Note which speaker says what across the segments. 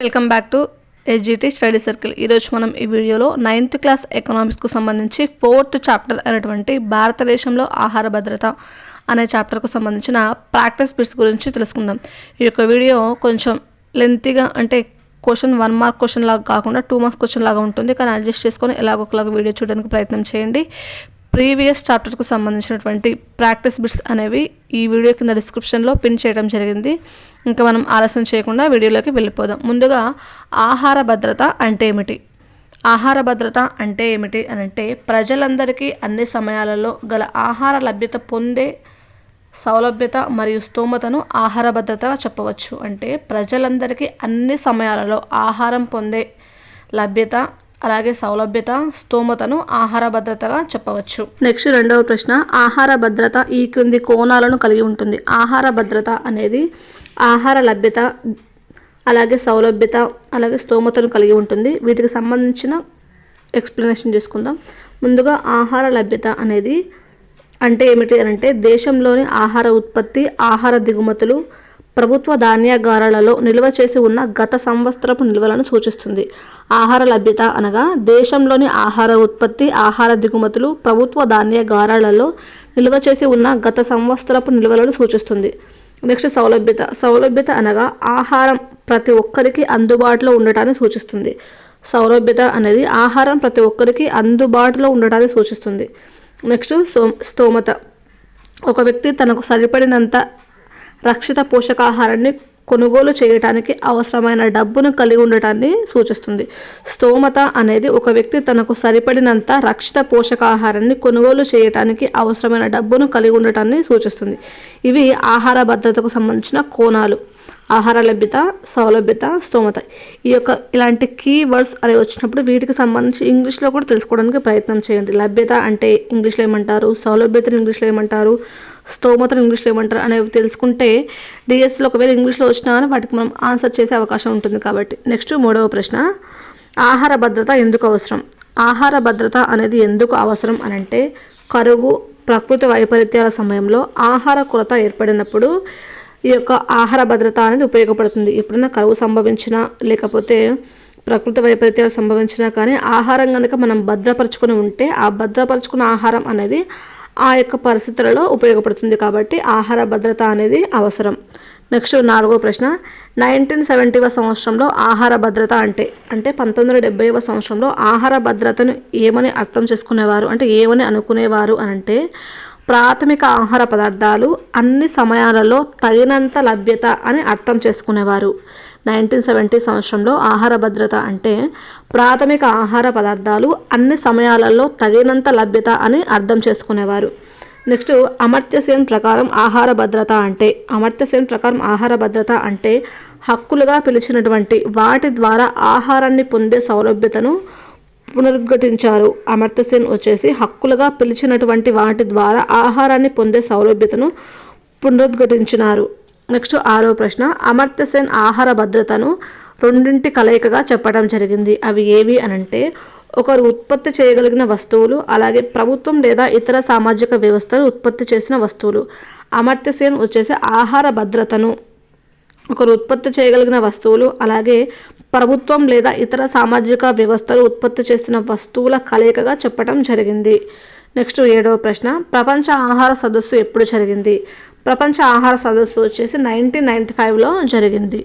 Speaker 1: Welcome back to SGT study circle. ఈరోజు మనం ఈ వీడియోలో 9th క్లాస్ ఎకనామిక్స్కు సంబంధించి 4th చాప్టర్ అయినటువంటి భారతదేశంలో ఆహార భద్రత అనే చాప్టర్కు సంబంధించిన ప్రాక్టీస్ బిట్స్ గురించి తెలుసుకుందాం. ఈ యొక్క వీడియో కొంచెం లెంతీగా, అంటే క్వశ్చన్ 1 మార్క్ క్వశ్చన్ లాగా కాకుండా 2 మార్క్స్ క్వశ్చన్ లాగా ఉంటుంది. కానీ అడ్జస్ట్ చేసుకొని ఎలాగొకలాగా వీడియో చూడడానికి ప్రయత్నం చేయండి. ప్రీవియస్ చాప్టర్కు సంబంధించినటువంటి ప్రాక్టీస్ బిట్స్ అనేవి ఈ వీడియో కింద డిస్క్రిప్షన్లో పిన్ చేయడం జరిగింది. ఇంకా మనం ఆలస్యం చేయకుండా వీడియోలోకి వెళ్ళిపోదాం. ముందుగా ఆహార భద్రత అంటే ఏమిటి? ఆహార భద్రత అంటే ఏమిటి అని అంటే, ప్రజలందరికీ అన్ని సమయాలలో గల ఆహార లభ్యత పొందే సౌలభ్యత మరియు స్తోమతను ఆహార భద్రతగా చెప్పవచ్చు. అంటే ప్రజలందరికీ అన్ని సమయాలలో ఆహారం పొందే లభ్యత, అలాగే సౌలభ్యత, స్తోమతను ఆహార భద్రతగా చెప్పవచ్చు. నెక్స్ట్ రెండవ ప్రశ్న, ఆహార భద్రత ఈ క్రింది కోణాలను కలిగి ఉంటుంది. ఆహార భద్రత అనేది ఆహార లభ్యత, అలాగే సౌలభ్యత, అలాగే స్తోమతను కలిగి ఉంటుంది. వీటికి సంబంధించిన ఎక్స్ప్లెనేషన్ చేసుకుందాం. ముందుగా ఆహార లభ్యత అనేది అంటే ఏమిటి అని అంటే, దేశంలోని ఆహార ఉత్పత్తి, ఆహార దిగుమతులు ప్రభుత్వ ధాన్యాగారాలలో నిల్వ చేసి ఉన్న గత సంవత్సరపు నిల్వలను సూచిస్తుంది. ఆహార లభ్యత అనగా దేశంలోని ఆహార ఉత్పత్తి, ఆహార దిగుమతులు ప్రభుత్వ ధాన్యాగారాలలో నిల్వ చేసి ఉన్న గత సంవత్సరపు నిల్వలను సూచిస్తుంది. నెక్స్ట్ సౌలభ్యత. సౌలభ్యత అనగా ఆహారం ప్రతి ఒక్కరికి అందుబాటులో ఉండటాన్ని సూచిస్తుంది. సౌలభ్యత అనేది ఆహారం ప్రతి ఒక్కరికి అందుబాటులో ఉండటాన్ని సూచిస్తుంది. నెక్స్ట్ స్తోమత. ఒక వ్యక్తి తనకు సరిపడినంత రక్షిత పోషకాహారాన్ని కొనుగోలు చేయడానికి అవసరమైన డబ్బును కలిగి ఉండటాన్ని సూచిస్తుంది. స్తోమత అనేది ఒక వ్యక్తి తనకు సరిపడినంత రక్షిత పోషకాహారాన్ని కొనుగోలు చేయడానికి అవసరమైన డబ్బును కలిగి ఉండటాన్ని సూచిస్తుంది. ఇవి ఆహార భద్రతకు సంబంధించిన కోణాలు. ఆహార లభ్యత, సౌలభ్యత, స్తోమత. ఇలాంటి కీ వర్డ్స్ అనేవి వచ్చినప్పుడు వీటికి సంబంధించి ఇంగ్లీష్లో కూడా తెలుసుకోవడానికి ప్రయత్నం చేయండి. లభ్యత అంటే ఇంగ్లీష్లో ఏమంటారు, సౌలభ్యతను ఇంగ్లీష్లో ఏమంటారు, స్తోమతను ఇంగ్లీష్లో ఏమంటారు అనేవి తెలుసుకుంటే డిఎస్లో ఒకవేళ ఇంగ్లీష్లో వచ్చినా కానీ వాటికి మనం ఆన్సర్ చేసే అవకాశం ఉంటుంది కాబట్టి. నెక్స్ట్ మూడవ ప్రశ్న, ఆహార భద్రత ఎందుకు అవసరం? ఆహార భద్రత అనేది ఎందుకు అవసరం అని అంటే, కరువు, ప్రకృతి వైపరీత్యాల సమయంలో ఆహార కొరత ఏర్పడినప్పుడు ఈ యొక్క ఆహార భద్రత అనేది ఉపయోగపడుతుంది. ఎప్పుడైనా కరువు సంభవించినా, లేకపోతే ప్రకృతి వైపరీత్యాలు సంభవించినా కానీ ఆహారం కనుక మనం భద్రపరుచుకొని ఉంటే ఆ భద్రపరుచుకున్న ఆహారం అనేది ఆ యొక్క పరిస్థితులలో ఉపయోగపడుతుంది. కాబట్టి ఆహార భద్రత అనేది అవసరం. నెక్స్ట్ నాలుగో ప్రశ్న, 1970వ సంవత్సరంలో ఆహార భద్రత అంటే 1970వ సంవత్సరంలో ఆహార భద్రతను ఏమని అర్థం చేసుకునేవారు, అంటే ఏమని అనుకునేవారు అని అంటే, ప్రాథమిక ఆహార పదార్థాలు అన్ని సమయాలలో తగినంత లభ్యత అని అర్థం చేసుకునేవారు. 1970 సంవత్సరంలో ఆహార భద్రత అంటే ప్రాథమిక ఆహార పదార్థాలు అన్ని సమయాలలో తగినంత లభ్యత అని అర్థం చేసుకునేవారు. నెక్స్ట్ అమర్త్య సేన్ ప్రకారం ఆహార భద్రత అంటే హక్కులుగా పిలిచినటువంటి వాటి ద్వారా ఆహారాన్ని పొందే సౌలభ్యతను పునరుద్ఘాటించారు. అమర్త్య సేన్ వచ్చేసి హక్కులుగా పిలిచినటువంటి వాటి ద్వారా ఆహారాన్ని పొందే సౌలభ్యతను పునరుద్ఘాటించినారు. నెక్స్ట్ ఆరో ప్రశ్న, అమర్త్య సేన్ ఆహార భద్రతను రెండింటి కలయికగా చెప్పడం జరిగింది. అవి ఏవి అనంటే, ఒకరు ఉత్పత్తి చేయగలిగిన వస్తువులు, అలాగే ప్రభుత్వం లేదా ఇతర సామాజిక వ్యవస్థలు ఉత్పత్తి చేసిన వస్తువులు. అమర్త్య సేన్ వచ్చేసి ఆహార భద్రతను ఒకరు ఉత్పత్తి చేయగలిగిన వస్తువులు, అలాగే ప్రభుత్వం లేదా ఇతర సామాజిక వ్యవస్థలు ఉత్పత్తి చేసిన వస్తువుల కలయికగా చెప్పడం జరిగింది. నెక్స్ట్ ఏడవ ప్రశ్న, ప్రపంచ ఆహార సదస్సు ఎప్పుడు జరిగింది? ప్రపంచ ఆహార సదస్సు వచ్చేసి 1995లో జరిగింది.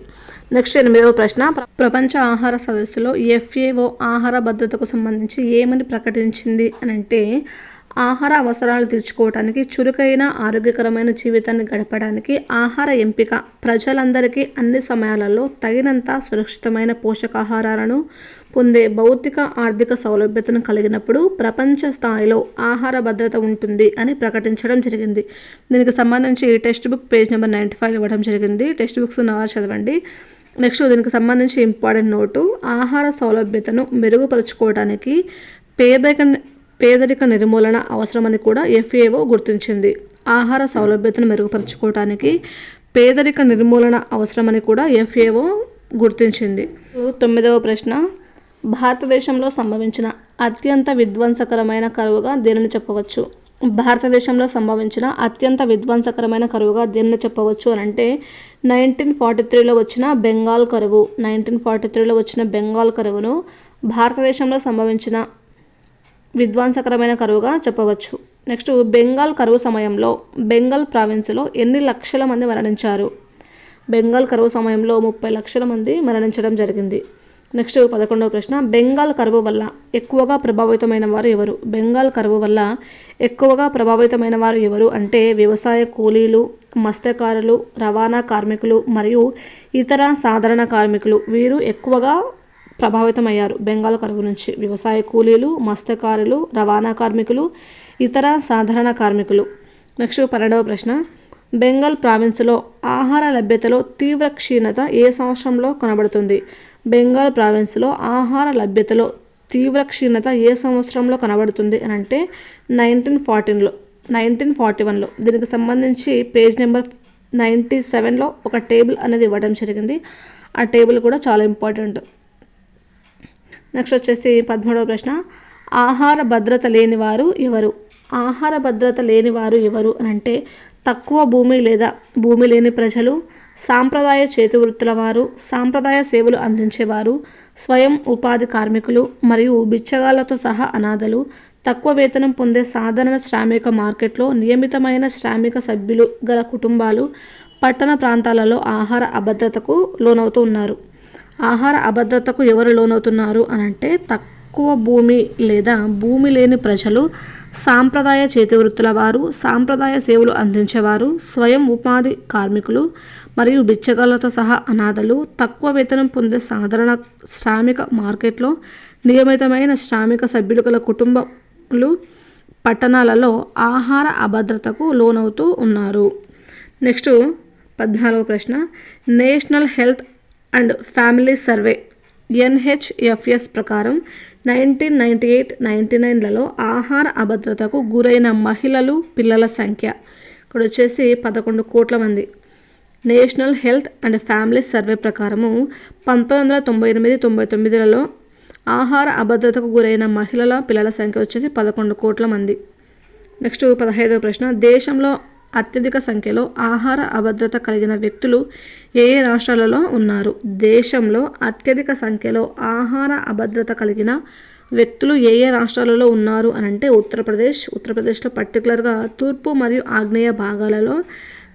Speaker 1: నెక్స్ట్ ఎనిమిదవ ప్రశ్న, ప్రపంచ ఆహార సదస్సులో FAO ఆహార భద్రతకు సంబంధించి ఏమని ప్రకటించింది అని అంటే, ఆహార అవసరాలు తీర్చుకోవడానికి, చురుకైన ఆరోగ్యకరమైన జీవితాన్ని గడపడానికి ఆహార ఎంపిక ప్రజలందరికీ అన్ని సమయాలలో తగినంత సురక్షితమైన పోషకాహారాలను పొందే భౌతిక, ఆర్థిక సౌలభ్యతను కలిగినప్పుడు ప్రపంచ స్థాయిలో ఆహార భద్రత ఉంటుంది అని ప్రకటించడం జరిగింది. దీనికి సంబంధించి టెక్స్ట్ బుక్ పేజ్ నెంబర్ 95 ఇవ్వడం జరిగింది. టెక్స్ట్ బుక్స్ ఉన్నవారు చదవండి. నెక్స్ట్ దీనికి సంబంధించి ఇంపార్టెంట్ నోటు, ఆహార సౌలభ్యతను మెరుగుపరుచుకోవడానికి పేదరిక నిర్మూలన అవసరమని కూడా FAO గుర్తించింది. ఆహార సౌలభ్యతను మెరుగుపరుచుకోవడానికి పేదరిక నిర్మూలన అవసరమని కూడా FAO గుర్తించింది. తొమ్మిదవ ప్రశ్న, భారతదేశంలో సంభవించిన అత్యంత విధ్వంసకరమైన కరువుగా దేనిని చెప్పవచ్చు? భారతదేశంలో సంభవించిన అత్యంత విధ్వంసకరమైన కరువుగా దేనిని చెప్పవచ్చు అని అంటే 1943లో వచ్చిన బెంగాల్ కరువు 1943లో వచ్చిన బెంగాల్ కరువును భారతదేశంలో సంభవించిన విధ్వంసకరమైన కరువుగా చెప్పవచ్చు. నెక్స్ట్ బెంగాల్ కరువు సమయంలో బెంగాల్ ప్రావిన్స్లో ఎన్ని లక్షల మంది మరణించారు? బెంగాల్ కరువు సమయంలో 30 లక్షల మంది మరణించడం జరిగింది. నెక్స్ట్ 11వ ప్రశ్న, బెంగాల్ కరువు వల్ల ఎక్కువగా ప్రభావితమైన వారు ఎవరు? బెంగాల్ కరువు వల్ల ఎక్కువగా ప్రభావితమైన వారు ఎవరు అంటే వ్యవసాయ కూలీలు, మత్స్యకారులు, రవాణా కార్మికులు మరియు ఇతర సాధారణ కార్మికులు. వీరు ఎక్కువగా ప్రభావితమయ్యారు బెంగాల్ కరువు నుంచి. వ్యవసాయ కూలీలు, మత్స్యకారులు, రవాణా కార్మికులు, ఇతర సాధారణ కార్మికులు. నెక్స్ట్ 12వ ప్రశ్న, బెంగాల్ ప్రావిన్స్లో ఆహార లభ్యతలో తీవ్ర క్షీణత ఏ సంవత్సరంలో కనబడుతుంది? బెంగాల్ ప్రావిన్స్లో ఆహార లభ్యతలో తీవ్ర క్షీణత ఏ సంవత్సరంలో కనబడుతుంది అని అంటే 1941లో. దీనికి సంబంధించి పేజ్ నెంబర్ 97లో ఒక టేబుల్ అనేది ఇవ్వడం జరిగింది. ఆ టేబుల్ కూడా చాలా ఇంపార్టెంట్. నెక్స్ట్ వచ్చేసి 13వ ప్రశ్న, ఆహార భద్రత లేనివారు ఎవరు? ఆహార భద్రత లేనివారు ఎవరు అని అంటే తక్కువ భూమి లేదా భూమి లేని ప్రజలు, సాంప్రదాయ చేతివృత్తుల వారు, సాంప్రదాయ సేవలు అందించేవారు, స్వయం ఉపాధి కార్మికులు మరియు బిచ్చగాళ్లతో సహా అనాథలు, తక్కువ వేతనం పొందే సాధారణ శ్రామిక మార్కెట్లో నియమితమైన శ్రామిక సభ్యులు గల కుటుంబాలు పట్టణ ప్రాంతాలలో ఆహార అభద్రతకు లోనవుతూ ఉన్నారు. ఆహార అభద్రతకు ఎవరు లోనవుతున్నారు అని అంటే తక్కువ భూమి లేదా భూమి లేని ప్రజలు, సాంప్రదాయ చేతివృత్తుల వారు, సాంప్రదాయ సేవలు అందించేవారు, స్వయం ఉపాధి కార్మికులు మరియు బిచ్చగాళ్లతో సహా అనాథలు, తక్కువ వేతనం పొందే సాధారణ శ్రామిక మార్కెట్లో నియమితమైన శ్రామిక సభ్యులు గల కుటుంబాలు పట్టణాలలో ఆహార అభద్రతకు లోనవుతూ ఉన్నారు. నెక్స్ట్ 14వ ప్రశ్న, national health and family survey NHFS ప్రకారం 1998-99లలో ఆహార అభద్రతకు గురైన మహిళలు, పిల్లల సంఖ్య ఇక్కడ వచ్చేసి 11 కోట్ల మంది. National health and family survey ప్రకారము 1998-99లలో ఆహార అభద్రతకు గురైన మహిళల, పిల్లల సంఖ్య వచ్చేసి 11 కోట్ల మంది. నెక్స్ట్ 15వ ప్రశ్న, దేశంలో అత్యధిక సంఖ్యలో ఆహార అభద్రత కలిగిన వ్యక్తులు ఏ రాష్ట్రాలలో ఉన్నారు? దేశంలో అత్యధిక సంఖ్యలో ఆహార అభద్రత కలిగిన వ్యక్తులు ఏ రాష్ట్రాలలో ఉన్నారు అని అంటే ఉత్తరప్రదేశ్లో పర్టికులర్గా తూర్పు మరియు ఆగ్నేయ భాగాలలో,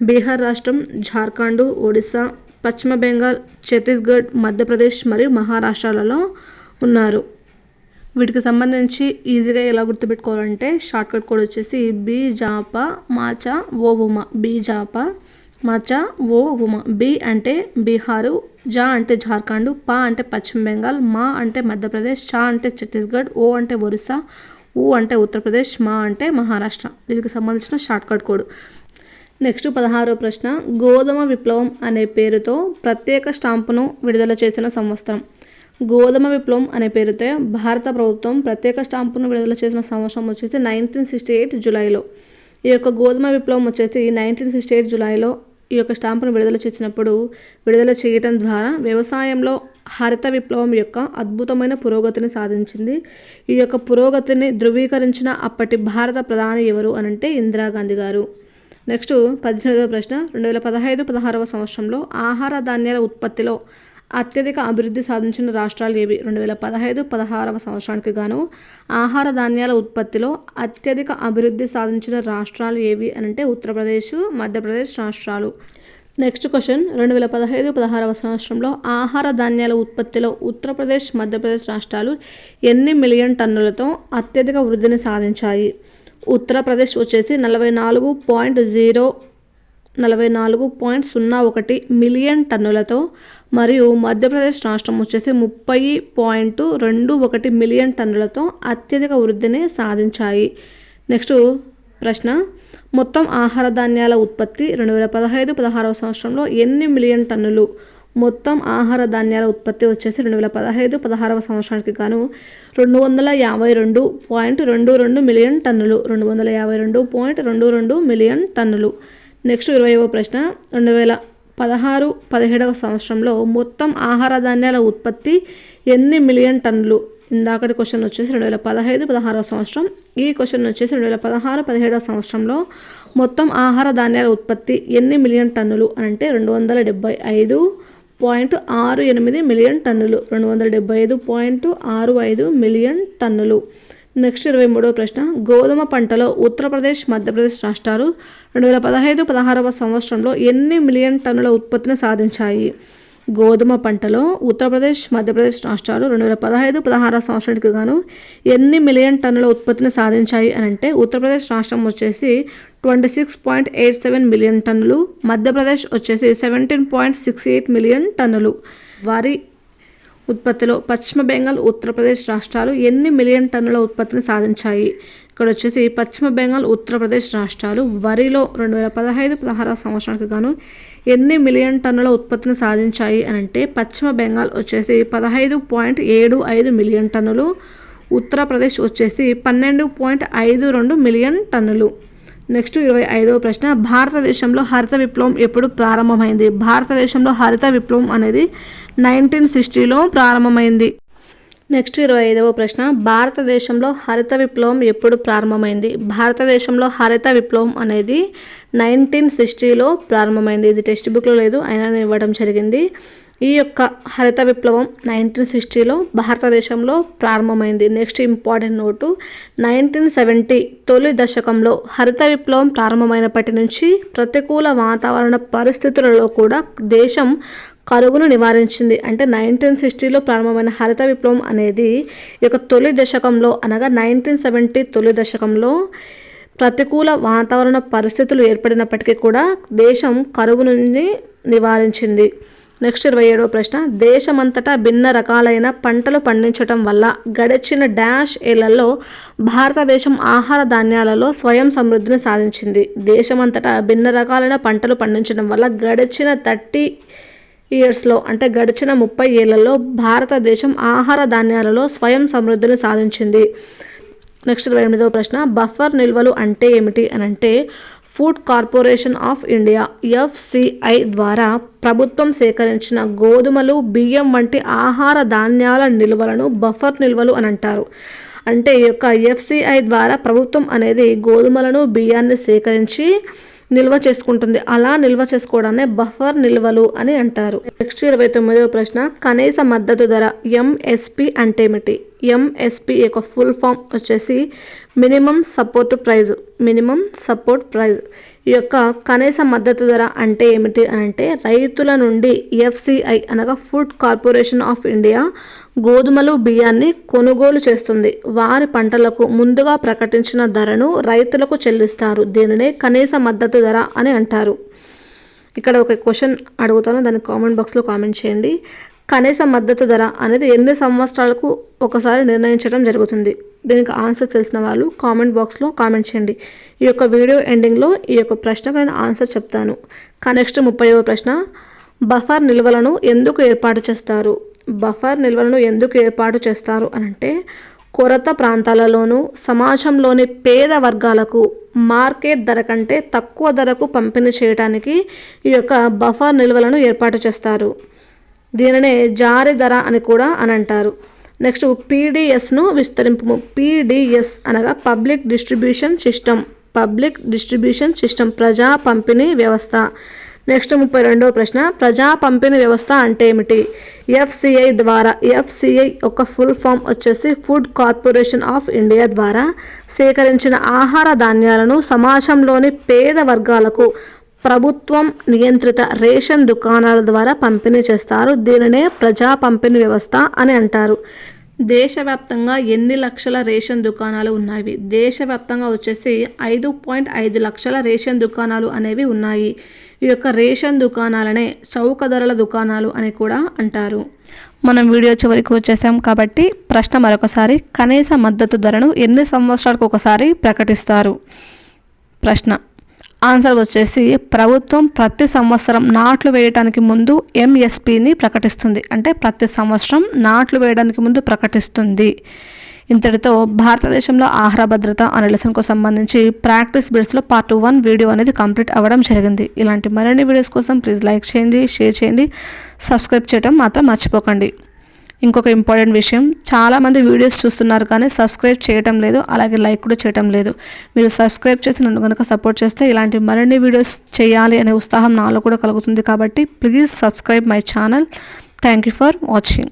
Speaker 1: బీహార్ రాష్ట్రం, జార్ఖండ్, ఒడిశా, పశ్చిమ బెంగాల్, ఛత్తీస్గఢ్, మధ్యప్రదేశ్ మరియు మహారాష్ట్రాలలో ఉన్నారు. వీటికి సంబంధించి ఈజీగా ఎలా గుర్తుపెట్టుకోవాలంటే షార్ట్కట్ కోడ్ వచ్చేసి బీజాప మాచా ఓ ఉమా. బీజాప మాచా ఓ ఉమా. బి అంటే బీహారు, జా అంటే జార్ఖండ్, పా అంటే పశ్చిమ బెంగాల్, మా అంటే మధ్యప్రదేశ్, చా అంటే ఛత్తీస్గఢ్, ఓ అంటే ఒరిస్సా, ఊ అంటే ఉత్తరప్రదేశ్, మా అంటే మహారాష్ట్ర. దీనికి సంబంధించిన షార్ట్కట్ కోడ్. నెక్స్ట్ 16వ ప్రశ్న, గోధుమ విప్లవం అనే పేరుతో ప్రత్యేక స్టాంపును విడుదల చేసిన సంవత్సరం. గోధుమ విప్లవం అనే పేరుతో భారత ప్రభుత్వం ప్రత్యేక స్టాంపును విడుదల చేసిన సంవత్సరం వచ్చేసి 1968 జూలైలో. ఈ యొక్క గోధుమ విప్లవం వచ్చేసి 1968 జూలైలో ఈ యొక్క స్టాంపును విడుదల చేయడం ద్వారా వ్యవసాయంలో హరిత విప్లవం యొక్క అద్భుతమైన పురోగతిని సాధించింది. ఈ యొక్క పురోగతిని ధృవీకరించిన అప్పటి భారత ప్రధాని ఎవరు అనంటే ఇందిరాగాంధీ గారు. నెక్స్ట్ 18వ ప్రశ్న, 2015-16వ సంవత్సరంలో ఆహార ధాన్యాల ఉత్పత్తిలో అత్యధిక అభివృద్ధి సాధించిన రాష్ట్రాలు ఏవి? 2015-16వ సంవత్సరానికి గాను ఆహార ధాన్యాల ఉత్పత్తిలో అత్యధిక అభివృద్ధి సాధించిన రాష్ట్రాలు ఏవి అనంటే ఉత్తరప్రదేశ్, మధ్యప్రదేశ్ రాష్ట్రాలు. నెక్స్ట్ క్వశ్చన్, 2015-16వ సంవత్సరంలో ఆహార ధాన్యాల ఉత్పత్తిలో ఉత్తరప్రదేశ్, మధ్యప్రదేశ్ రాష్ట్రాలు ఎన్ని మిలియన్ టన్నులతో అత్యధిక వృద్ధిని సాధించాయి? ఉత్తరప్రదేశ్ వచ్చేసి 44.01 మిలియన్ టన్నులతో మరియు మధ్యప్రదేశ్ రాష్ట్రం వచ్చేసి 30.21 మిలియన్ టన్నులతో అత్యధిక వృద్ధిని సాధించాయి. నెక్స్ట్ ప్రశ్న, మొత్తం ఆహార ధాన్యాల ఉత్పత్తి 2015-16వ సంవత్సరంలో ఎన్ని మిలియన్ టన్నులు? మొత్తం ఆహార ధాన్యాల ఉత్పత్తి వచ్చేసి 2015-16వ సంవత్సరానికి గాను 252.22 మిలియన్ టన్నులు. 252.22 మిలియన్ టన్నులు. నెక్స్ట్ 20వ ప్రశ్న, 2016-17వ సంవత్సరంలో మొత్తం ఆహార ధాన్యాల ఉత్పత్తి ఎన్ని మిలియన్ టన్నులు? ఇందాకటి క్వశ్చన్ వచ్చేసి 2015-16వ సంవత్సరం. ఈ క్వశ్చన్ వచ్చేసి 2016-17వ సంవత్సరంలో మొత్తం ఆహార ధాన్యాల ఉత్పత్తి ఎన్ని మిలియన్ టన్నులు అంటే 275.68 మిలియన్ టన్నులు. 275.65 మిలియన్ టన్నులు. నెక్స్ట్ 23వ ప్రశ్న, గోధుమ పంటలో ఉత్తరప్రదేశ్, మధ్యప్రదేశ్ రాష్ట్రాలు 2015-16వ సంవత్సరంలో ఎన్ని మిలియన్ టన్నుల ఉత్పత్తిని సాధించాయి? గోధుమ పంటలో ఉత్తరప్రదేశ్, మధ్యప్రదేశ్ రాష్ట్రాలు 2015-16 సంవత్సరానికి గాను ఎన్ని మిలియన్ టన్నుల ఉత్పత్తిని సాధించాయి అని అంటే ఉత్తరప్రదేశ్ రాష్ట్రం వచ్చేసి 26.87 మిలియన్ టన్నులు, మధ్యప్రదేశ్ వచ్చేసి 17.68 మిలియన్ టన్నులు. వరి ఉత్పత్తిలో పశ్చిమ బెంగాల్, ఉత్తరప్రదేశ్ రాష్ట్రాలు ఎన్ని మిలియన్ టన్నుల ఉత్పత్తిని సాధించాయి? ఇక్కడ వచ్చేసి పశ్చిమ బెంగాల్, ఉత్తరప్రదేశ్ రాష్ట్రాలు వరిలో 2015-16 సంవత్సరానికి గాను ఎన్ని మిలియన్ టన్నుల ఉత్పత్తిని సాధించాయి అని అంటే పశ్చిమ బెంగాల్ వచ్చేసి 15.75 మిలియన్ టన్నులు, ఉత్తరప్రదేశ్ వచ్చేసి 12.52 మిలియన్ టన్నులు. నెక్స్ట్ 25వ ప్రశ్న, భారతదేశంలో హరిత విప్లవం ఎప్పుడు ప్రారంభమైంది? భారతదేశంలో హరిత విప్లవం అనేది 1960లో ప్రారంభమైంది. నెక్స్ట్ 25వ ప్రశ్న, భారతదేశంలో హరిత విప్లవం ఎప్పుడు ప్రారంభమైంది? భారతదేశంలో హరిత విప్లవం అనేది 1960లో ప్రారంభమైంది. ఇది టెక్స్ట్ బుక్లో లేదు, అయినా ఇవ్వడం జరిగింది. ఈ యొక్క హరిత విప్లవం 1960లో భారతదేశంలో ప్రారంభమైంది. నెక్స్ట్ ఇంపార్టెంట్ నోటు, 1970 తొలి దశకంలో హరిత విప్లవం ప్రారంభమైనప్పటి నుంచి ప్రతికూల వాతావరణ పరిస్థితులలో కూడా దేశం కరువును నివారించింది. అంటే 1960లో ప్రారంభమైన హరిత విప్లవం అనేది ఈ యొక్క తొలి దశకంలో అనగా 1970 తొలి దశకంలో ప్రతికూల వాతావరణ పరిస్థితులు ఏర్పడినప్పటికీ కూడా దేశం కరువు నుండి నివారించింది. నెక్స్ట్ 27వ ప్రశ్న, దేశమంతటా భిన్న రకాలైన పంటలు పండించడం వల్ల గడిచిన డాష్ ఏళ్లలో భారతదేశం ఆహార ధాన్యాలలో స్వయం సమృద్ధిని సాధించింది. దేశమంతటా భిన్న రకాలైన పంటలు పండించడం వల్ల గడిచిన 30 ఇయర్స్లో అంటే గడిచిన 30 ఏళ్లలో భారతదేశం ఆహార ధాన్యాలలో స్వయం సమృద్ధిని సాధించింది. నెక్స్ట్ 28వ ప్రశ్న, బఫర్ నిల్వలు అంటే ఏమిటి అని అంటే food corporation of India FCI ద్వారా ప్రభుత్వం సేకరించిన గోధుమలు, బియ్యం వంటి ఆహార ధాన్యాల నిల్వలను బఫర్ నిల్వలు అని అంటారు. అంటే ఈ యొక్క FCI ద్వారా ప్రభుత్వం అనేది గోధుమలను, బియ్యాన్ని సేకరించి నిల్వ చేసుకుంటుంది. అలా నిల్వ చేసుకోవడాన్ని బఫర్ నిల్వలు అని అంటారు. నెక్స్ట్ 29వ ప్రశ్న, కనీస మద్దతు ధర MSP అంటే ఏమిటి? MSP యొక్క ఫుల్ ఫామ్ వచ్చేసి minimum support praise. Minimum support praise. ఈ యొక్క కనీస మద్దతు ధర అంటే ఏమిటి అని అంటే రైతుల నుండి FCI అనగా ఫుడ్ కార్పొరేషన్ ఆఫ్ ఇండియా గోధుమలు, బియ్యాన్ని కొనుగోలు చేస్తుంది. వారి పంటలకు ముందుగా ప్రకటించిన ధరను రైతులకు చెల్లిస్తారు. దీనినే కనీస మద్దతు ధర అని అంటారు. ఇక్కడ ఒక క్వశ్చన్ అడుగుతాను, దాన్ని కామెంట్ బాక్స్లో కామెంట్ చేయండి. కనీస మద్దతు ధర అనేది ఎన్ని సంవత్సరాలకు ఒకసారి నిర్ణయించడం జరుగుతుంది? దీనికి ఆన్సర్ తెలిసిన వాళ్ళు కామెంట్ బాక్స్లో కామెంట్ చేయండి. ఈ యొక్క వీడియో ఎండింగ్లో ఈ యొక్క ప్రశ్నకు నేను ఆన్సర్ చెప్తాను. నెక్స్ట్ 30వ ప్రశ్న, బఫర్ నిల్వలను ఎందుకు ఏర్పాటు చేస్తారు? బఫర్ నిల్వలను ఎందుకు ఏర్పాటు చేస్తారు అనంటే కొరత ప్రాంతాలలోనూ సమాజంలోని పేద వర్గాలకు మార్కెట్ ధర కంటే తక్కువ ధరకు పంపిణీ చేయడానికి ఈ యొక్క బఫర్ నిల్వలను ఏర్పాటు చేస్తారు. దీనినే జారీ ధర అని కూడా అని అంటారు. నెక్స్ట్ PDSను విస్తరింపు. PDS అనగా public distribution system. Public distribution system ప్రజా పంపిణీ వ్యవస్థ. నెక్స్ట్ 32వ ప్రశ్న, ప్రజా పంపిణీ వ్యవస్థ అంటే ఏమిటి? FCI ద్వారా. FCI యొక్క ఫుల్ ఫామ్ వచ్చేసి ఫుడ్ కార్పొరేషన్ ఆఫ్ ఇండియా ద్వారా సేకరించిన ఆహార ధాన్యాలను సమాజంలోని పేద వర్గాలకు ప్రభుత్వం నియంత్రిత రేషన్ దుకాణాల ద్వారా పంపిణీ చేస్తారు. దీనినే ప్రజా పంపిణీ వ్యవస్థ అని అంటారు. దేశవ్యాప్తంగా ఎన్ని లక్షల రేషన్ దుకాణాలు ఉన్నాయి? దేశవ్యాప్తంగా వచ్చేసి 5.5 లక్షల రేషన్ దుకాణాలు అనేవి ఉన్నాయి. ఈ యొక్క రేషన్ దుకాణాలనే చౌక ధరల దుకాణాలు అని కూడా అంటారు. మనం వీడియో చివరికి వచ్చేసాం కాబట్టి ప్రశ్న మరొకసారి, కనీస మద్దతు ధరను ఎన్ని సంవత్సరాలకు ఒకసారి ప్రకటిస్తారు? ప్రశ్న ఆన్సర్ వచ్చేసి ప్రభుత్వం ప్రతి సంవత్సరం నాట్లు వేయడానికి ముందు MSPని ప్రకటిస్తుంది. అంటే ప్రతి సంవత్సరం నాట్లు వేయడానికి ముందు ప్రకటిస్తుంది. ఇంతటితో భారతదేశంలో ఆహార భద్రత అనే లెసన్కు సంబంధించి ప్రాక్టీస్ బిట్స్లో పార్ట్ 1 వీడియో అనేది కంప్లీట్ అవ్వడం జరిగింది. ఇలాంటి మరిన్ని వీడియోస్ కోసం ప్లీజ్ లైక్ చేయండి, షేర్ చేయండి, సబ్స్క్రైబ్ చేయడం మాత్రం మర్చిపోకండి. ఇంకొక ఇంపార్టెంట్ విషయం, చాలామంది వీడియోస్ చూస్తున్నారు కానీ సబ్స్క్రైబ్ చేయటం లేదు, అలాగే లైక్ కూడా చేయటం లేదు. మీరు సబ్స్క్రైబ్ చేసి నన్ను కనుక సపోర్ట్ చేస్తే ఇలాంటి మరిన్ని వీడియోస్ చేయాలి అనే ఉత్సాహం నాలో కూడా కలుగుతుంది. కాబట్టి please subscribe my channel. Thank you for watching.